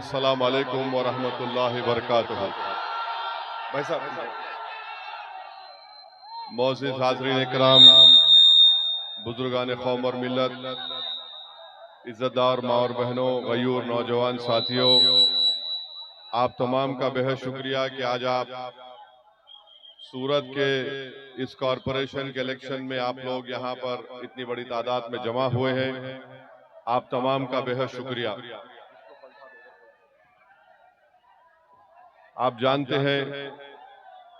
अस्सलाम वालेकुम व रहमतुल्लाहि व बरकातुहू। भाई साहब, मोअज़्ज़िज़ हाज़रीन इकराम, बुजुर्गान कौम और मिल्लत, इज़्ज़तदार माँ और बहनों, गयूर नौजवान साथियों, आप तमाम का बेहद शुक्रिया कि आज आप सूरत के इस कॉरपोरेशन के इलेक्शन में आप लोग यहाँ पर इतनी बड़ी तादाद में जमा हुए हैं। आप तमाम का बेहद शुक्रिया। आप जानते हैं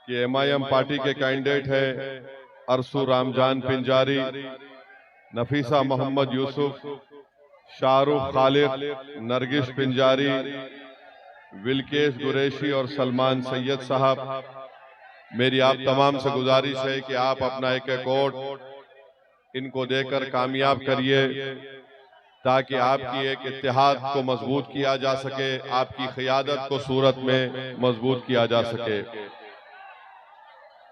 कि एमआईएम पार्टी के कैंडिडेट है अरसू रामजान पिंजारी, नफीसा मोहम्मद यूसुफ, शाहरुख खालिद, नरगिस पिंजारी, विल्केश कुरैशी और सलमान सैयद साहब। मेरी आप तमाम से गुजारिश है कि आप अपना एक एक वोट इनको देकर कामयाब करिए ताकि आपकी एक इत्तेहाद को मजबूत किया जा सके, आपकी क़ियादत को सूरत में मजबूत किया जा सके।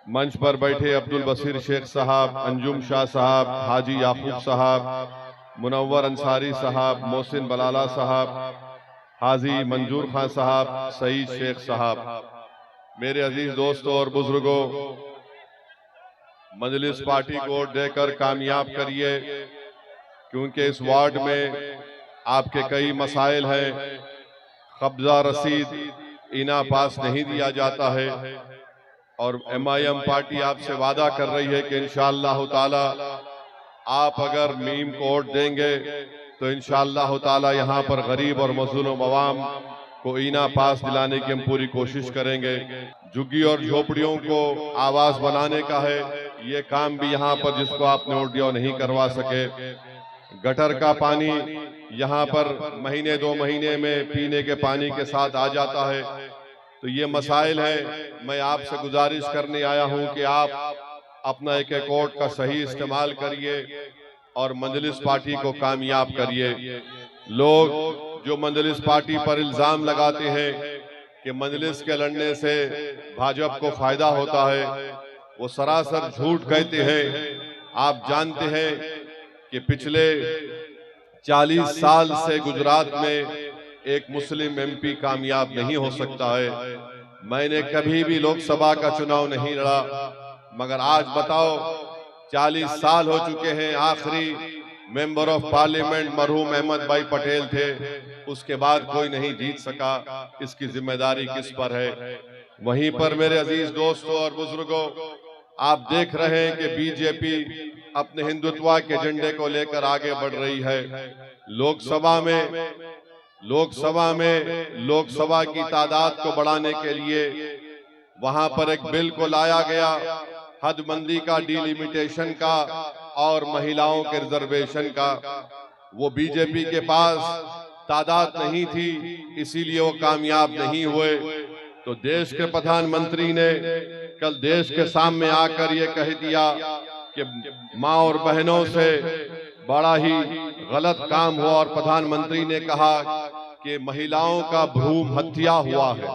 मंच पर बैठे अब्दुल बसीर शेख साहब, अंजुम शाह साहब, हाजी याकूब साहब, मुनव्वर अंसारी साहब, मोहसिन बलाला साहब, हाजी मंजूर खान साहब, सईद शेख साहब, मेरे अजीज दोस्तों और बुजुर्गों, मजलिस पार्टी को वोट देकर कामयाब करिए क्योंकि इस वार्ड में आपके कई मसाइल हैं। कब्जा रसीद इना पास नहीं दिया जाता है और एमआईएम पार्टी आपसे वादा कर रही है कि इंशाअल्लाह ताला आप अगर मीम को वोट देंगे तो इंशाअल्लाह ताला यहाँ पर गरीब और मज़लूम अवाम को इना पास दिलाने की हम पूरी कोशिश करेंगे। झुग्गी और झोपड़ियों को आवास बनाने का है, ये काम भी यहाँ पर जिसको आपने वोट दिया नहीं करवा सके। गटर का पानी यहाँ पर महीने 2 महीने में पीने के पानी के साथ आ जाता है, तो ये मसाइल है। मैं आपसे गुजारिश करने आया हूँ कि आप अपना एक एक वोट का सही इस्तेमाल करिए और मजलिस पार्टी को कामयाब करिए। लोग जो मजलिस पार्टी पर इल्जाम लगाते हैं कि मजलिस के लड़ने से भाजपा को फायदा होता है, वो सरासर झूठ कहते हैं। आप जानते हैं कि पिछले 40 साल से गुजरात में एक मुस्लिम एमपी कामयाब नहीं हो सकता है। मैंने कभी भी लोकसभा का चुनाव नहीं लड़ा, मगर आज बताओ 40 साल हो चुके हैं। आखिरी मेंबर ऑफ पार्लियामेंट मरहूम अहमद भाई पटेल थे, उसके बाद कोई नहीं जीत सका। इसकी जिम्मेदारी किस पर है? वहीं पर मेरे अजीज दोस्तों और बुजुर्गों, आप देख रहे हैं कि बीजेपी अपने हिंदुत्व के एजेंडे को लेकर आगे बढ़ रही है। लोकसभा की तादाद को बढ़ाने के लिए वहां पर एक बिल को लाया गया, हदबंदी का, डिलिमिटेशन का और महिलाओं के रिजर्वेशन का। वो बीजेपी के पास तादाद नहीं थी, इसीलिए वो कामयाब नहीं हुए। तो देश के प्रधानमंत्री ने कल देश के सामने आकर ये कह दिया कि माँ और बहनों से बड़ा ही गलत काम हुआ और प्रधानमंत्री ने कहा कि महिलाओं का भ्रूण हत्या हुआ है।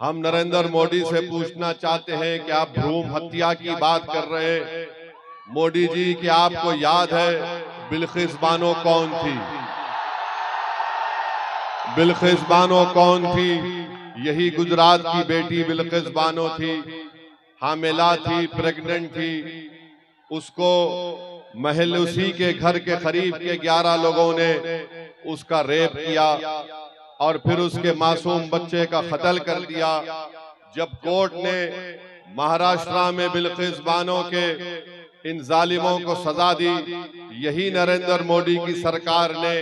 हम नरेंद्र मोदी से पूछना चाहते हैं कि आप भ्रूण हत्या की बात कर रहे हैं। मोदी जी, कि आपको याद है बिल्किस बानो कौन थी? बिल्किस बानो कौन थी? यही गुजरात की बेटी बिल्किस बानो थी। हामिला थी, प्रेग्नेंट थी। उसको महल उसी के घर के करीब के 11 लोगों ने उसका रेप किया और फिर उसके मासूम बच्चे का कत्ल कर दिया। जब कोर्ट ने महाराष्ट्र में बिल्किस बानो के इन जालिमों को सजा दी, यही नरेंद्र मोदी की सरकार ने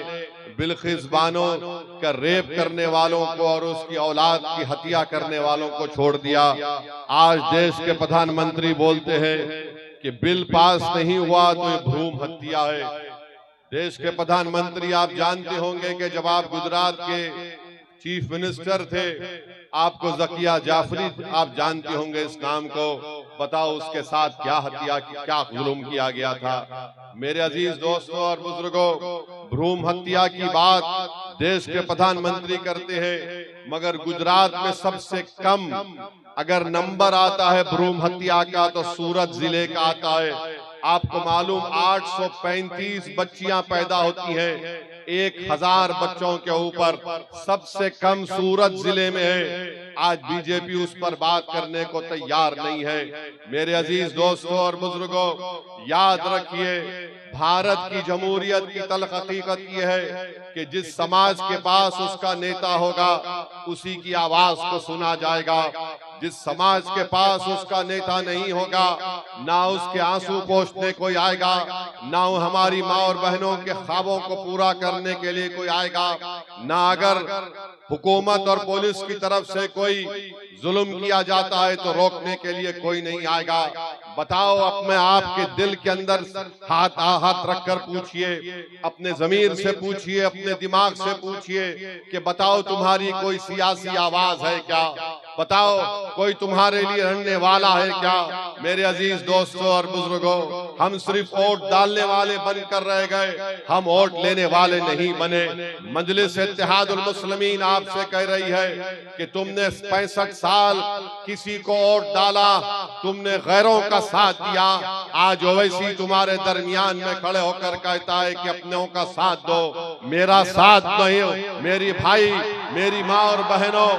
बिल्किस बानो का रेप करने वालों को और उसकी औलाद की हत्या करने वालों को छोड़ दिया। आज देश के प्रधानमंत्री बोलते हैं कि बिल पास नहीं हुआ तो ये भ्रूण हत्या है। देश के प्रधानमंत्री, आप जानते होंगे कि जब आप गुजरात के चीफ मिनिस्टर थे, आपको जकिया जाफरी, आप जानते होंगे इस नाम को। बताओ उसके साथ क्या हत्या, क्या जुल्म किया गया था। मेरे अजीज दोस्तों और बुजुर्गों, भ्रूण हत्या की बात देश के प्रधानमंत्री करते हैं, मगर गुजरात में सबसे कम अगर नंबर आता है भ्रूण हत्या का तो सूरत जिले का आता है। आपको मालूम 835 बच्चियां पैदा होती हैं 1000 बच्चों के ऊपर, सबसे कम सूरत जिले में है। आज बीजेपी उस पर बात करने को तैयार नहीं है। मेरे अजीज दोस्तों और बुजुर्गों, याद रखिए, भारत की जमहूरियत की तल्ख हकीकत यह है कि जिस समाज के पास उसका नेता होगा उसी की आवाज को सुना जाएगा। जिस समाज के पास उसका नेता नहीं होगा, ना उसके आंसू पोंछने कोई आएगा, ना हमारी माँ और बहनों के ख्वाबों को पूरा करने के लिए कोई आएगा, ना अगर हुकूमत और पुलिस की तरफ से कोई जुल्म किया जाता है तो रोकने के लिए कोई नहीं आएगा। बताओ, अपने आपके दिल के अंदर हाथ रखकर पूछिए, अपने जमीर से पूछिए, अपने दिमाग से पूछिए कि बताओ तुम्हारी कोई सियासी आवाज है क्या? बताओ कोई तुम्हारे लिए लड़ने वाला है क्या? मेरे अजीज दोस्तों और बुजुर्गों, हम सिर्फ वोट डालने वाले बनकर रह गए, हम वोट लेने वाले नहीं बने। मजलिस इत्तेहादुल मुस्लिमीन आपसे कह रही है कि तुमने 65 साल किसी को वोट डाला, तुमने गैरों का साथ दिया, आज ओवैसी तुम्हारे दरमियान में खड़े होकर कहता है कि अपनों का साथ दो, मेरा साथ नहीं, मेरी भाई, मेरी माँ और बहनों,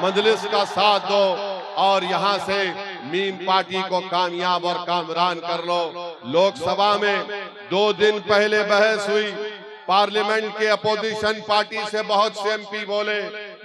मजलिस का साथ दो और यहाँ से मीम पार्टी को कामयाब और कामरान कर लो। लोकसभा में 2 दिन पहले बहस हुई, पार्लियामेंट के अपोजिशन पार्टी से बहुत से एमपी बोले।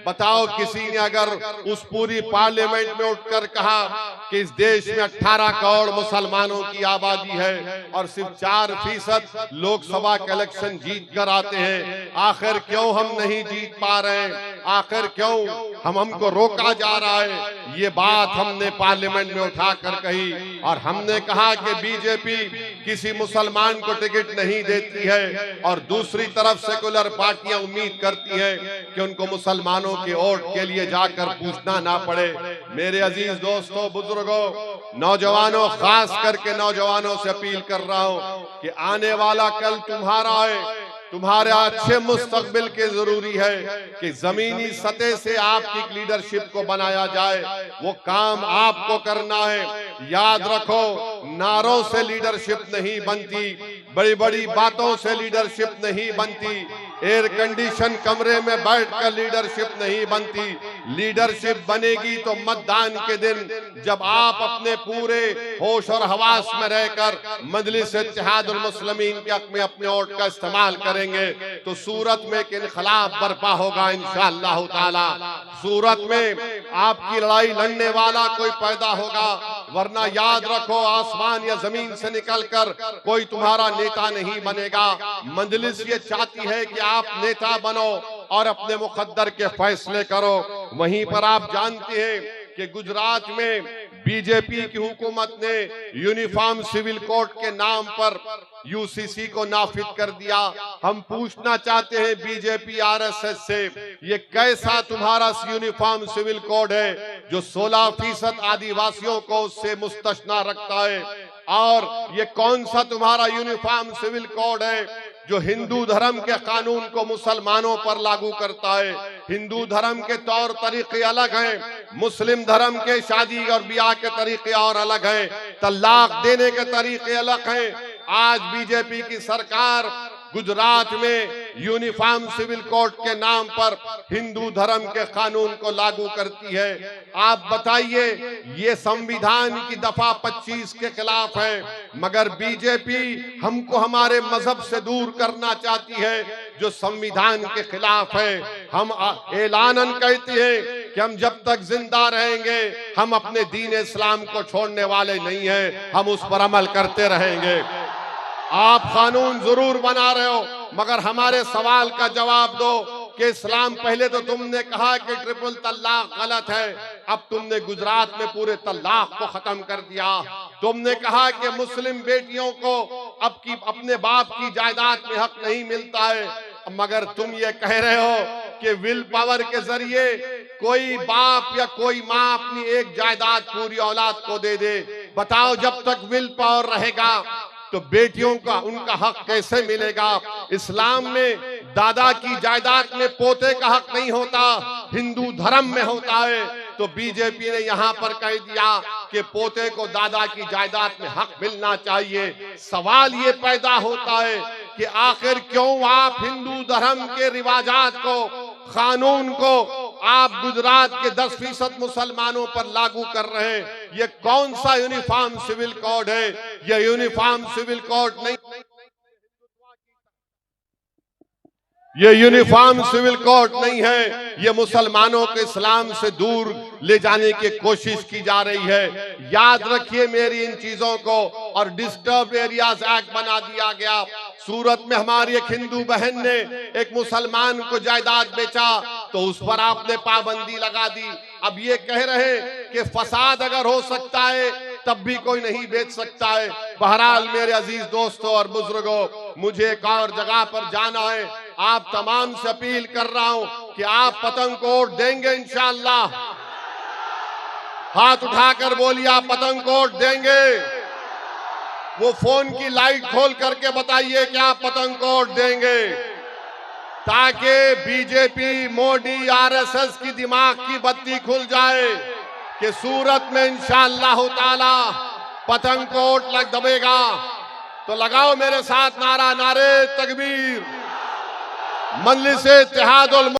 बताओ, किसी ने अगर उस पूरी पार्लियामेंट में उठकर कहा कि इस देश में 18 करोड़ मुसलमानों की आबादी है और सिर्फ 4% लोकसभा के इलेक्शन जीत कर आते हैं, आखिर क्यों हम नहीं जीत पा रहे हैं? आखिर क्यों हमको रोका जा रहा है? ये बात हमने पार्लियामेंट में उठाकर कही और हमने कहा कि बीजेपी किसी मुसलमान को टिकट नहीं देती है और दूसरी तरफ सेकुलर पार्टियां उम्मीद करती है कि उनको मुसलमानों के वोट के लिए जाकर पूछना ना पड़े। मेरे अजीज दोस्तों, बुजुर्गों, नौजवानों, खास करके नौजवानों से अपील कर रहा हूं कि आने वाला कल तुम्हारा है। तुम्हारे अच्छे मुस्तकबिल के जरूरी है कि जमीनी सतह से आपकी लीडरशिप को बनाया जाए। वो काम आपको करना है। याद रखो, नारों से लीडरशिप नहीं बनती, बड़ी बड़ी बातों से लीडरशिप नहीं बनती, एयर कंडीशन कमरे में बैठकर लीडरशिप नहीं बनती। लीडरशिप बनेगी तो मतदान के दिन जब आप अपने पूरे होश और हवास में रहकर मजलिस इत्तेहादुल मुस्लिमीन के हक में अपने वोट का इस्तेमाल करेंगे तो सूरत में एक इनकलाब बर्पा होगा इंशाअल्लाह ताला। सूरत में आपकी लड़ाई लड़ने वाला कोई पैदा होगा, वरना याद रखो, आसमान या जमीन से निकलकर कोई तुम्हारा नेता नहीं बनेगा। मजलिस ये चाहती है कि आप नेता बनो और अपने मुकद्दर के फैसले करो। वहीं पर आप जानते हैं कि गुजरात में बीजेपी की हुकूमत ने यूनिफॉर्म सिविल कोड के नाम पर यूसीसी को नाफिज कर दिया। हम पूछना चाहते हैं बीजेपी आरएसएस से, ये कैसा तुम्हारा यूनिफॉर्म सिविल कोड है जो 16% आदिवासियों को उससे मुस्तस्ना रखता है? और ये कौन सा तुम्हारा यूनिफॉर्म सिविल कोड है जो हिंदू धर्म के कानून को मुसलमानों पर लागू करता है? हिंदू धर्म के तौर तरीके अलग हैं, मुस्लिम धर्म के शादी और ब्याह के तरीके और अलग हैं, तलाक देने के तरीके अलग हैं। आज बीजेपी की सरकार गुजरात में यूनिफॉर्म सिविल कोड के नाम पर हिंदू धर्म के कानून को लागू करती है। आप बताइए, ये संविधान की दफा 25 के खिलाफ है, मगर बीजेपी हमको हमारे मजहब से दूर करना चाहती है जो संविधान के खिलाफ है। हम ऐलानन कहते हैं कि हम जब तक जिंदा रहेंगे हम अपने दीन इस्लाम को छोड़ने वाले नहीं हैं, हम उस पर अमल करते रहेंगे। आप कानून जरूर बना रहे हो, मगर हमारे सवाल का जवाब दो कि इस्लाम, पहले तो तुमने कहा कि ट्रिपल तलाक गलत है, अब तुमने गुजरात में पूरे तलाक को खत्म कर दिया। तुमने कहा कि मुस्लिम बेटियों को अब की अपने बाप की जायदाद में हक नहीं मिलता है, मगर तुम ये कह रहे हो कि विल पावर के जरिए कोई बाप या कोई माँ अपनी एक जायदाद पूरी औलाद को दे दे। बताओ, जब तक विल पावर रहेगा तो बेटियों का उनका हक कैसे मिलेगा? इस्लाम में दादा की जायदाद में पोते का हक नहीं होता, हिंदू धर्म में होता है। तो बीजेपी ने यहाँ पर कह दिया कि पोते को दादा की जायदाद में हक मिलना चाहिए। सवाल ये पैदा होता है कि आखिर क्यों आप हिंदू धर्म के रिवाजात को, कानून को आप गुजरात के 10% मुसलमानों पर लागू कर रहे हैं? ये कौन सा यूनिफॉर्म सिविल कोड है? ये यूनिफॉर्म सिविल कोड नहीं, ये यूनिफॉर्म सिविल कोड नहीं है। ये मुसलमानों को इस्लाम से दूर ले जाने की कोशिश की जा रही है। याद रखिए मेरी इन चीजों को। और डिस्टर्ब एरियाज एक्ट बना दिया गया। सूरत में हमारी एक हिंदू बहन ने एक मुसलमान को जायदाद बेचा तो उस पर आपने पाबंदी लगा दी। अब ये कह रहे कि फसाद अगर हो सकता है तब भी कोई नहीं बेच सकता है। बहरहाल मेरे अजीज दोस्तों और बुजुर्गों, मुझे एक और जगह पर जाना है। आप तमाम से अपील कर रहा हूं कि आप पतंग को वोट देंगे इंशाअल्लाह। हाथ उठाकर बोलिए आप पतंग को वोट देंगे। वो फोन की लाइट खोल करके बताइए कि आप पतंग को वोट देंगे, ताकि बीजेपी, मोदी, आरएसएस की दिमाग की बत्ती खुल जाए कि सूरत में इंशाअल्लाह ताला पतंग को वोट लग दबेगा। तो लगाओ मेरे साथ नारा, नारे तकबीर, मजलिस-ए-इत्तेहादुल